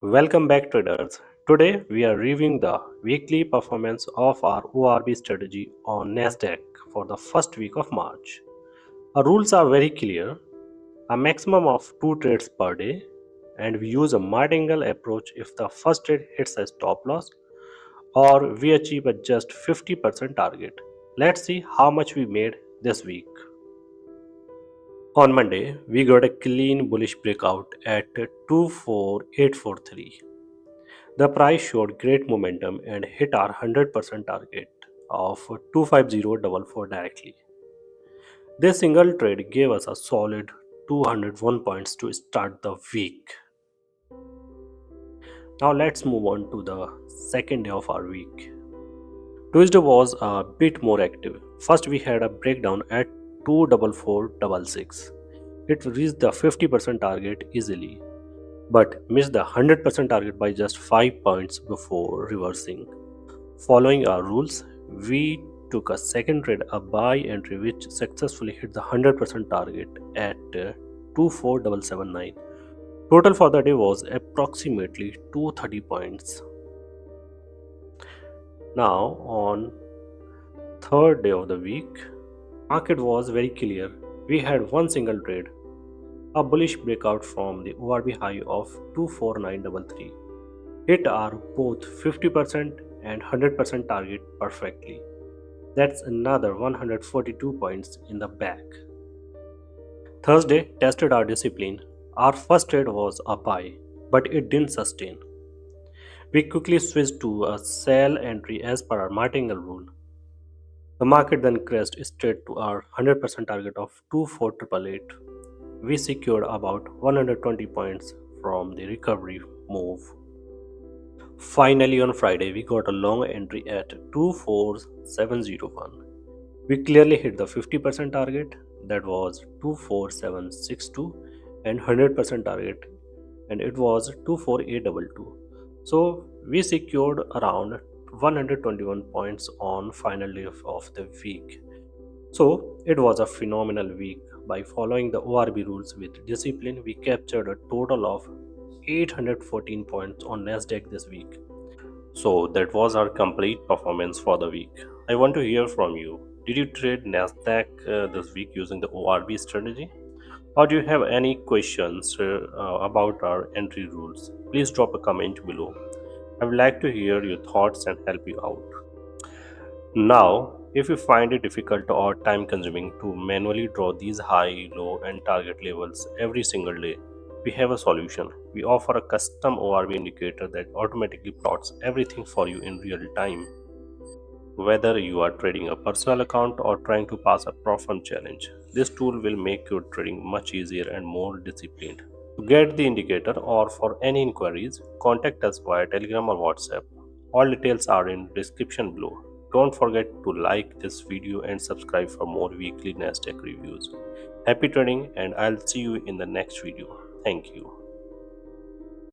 Welcome back, traders. Today we are reviewing the weekly performance of our ORB strategy on Nasdaq for the first week of March. Our rules are very clear: a maximum of 2 trades per day, and we use a martingale approach if the first trade hits a stop loss or we achieve a just 50% target. Let's see how much we made this week. On Monday, we got a clean bullish breakout at 24843. The price showed great momentum and hit our 100% target of 25044 directly. This single trade gave us a solid 201 points to start the week. Now let's move on to the second day of our week. Tuesday was a bit more active. First, we had a breakdown at 24466. It reached the 50% target easily, but missed the 100% target by just 5 points before reversing. Following our rules, we took a second trade, a buy entry, which successfully hit the 100% target at 24779. Total for the day was approximately 230 points. Now, on third day of the week, market was very clear. We had one single trade, a bullish breakout from the ORB high of 24933. Hit our both 50% and 100% target perfectly. That's another 142 points in the bag. Thursday tested our discipline. Our first trade was a buy, but it didn't sustain. We quickly switched to a sell entry as per our martingale rule. The market then crashed straight to our 100% target of 24888. We secured about 120 points from the recovery move. Finally, on Friday, we got a long entry at 24701. We clearly hit the 50% target, that was 24762, and 100% target, and it was 24822. So we secured around 121 points on final day of the week. So it was a phenomenal week. By following the ORB rules with discipline, we captured a total of 814 points on Nasdaq this week. So that was our complete performance for the week. I want to hear from you. Did you trade Nasdaq this week using the ORB strategy? Or do you have any questions about our entry rules? Please drop a comment below. I would like to hear your thoughts and help you out. Now, if you find it difficult or time consuming to manually draw these high, low, and target levels every single day, we have a solution. We offer a custom ORB indicator that automatically plots everything for you in real time. Whether you are trading a personal account or trying to pass a profound challenge, this tool will make your trading much easier and more disciplined. To get the indicator or for any inquiries, contact us via Telegram or WhatsApp. All details are in description below. Don't forget to like this video and subscribe for more weekly Nasdaq reviews. Happy trading, and I'll see you in the next video. Thank you.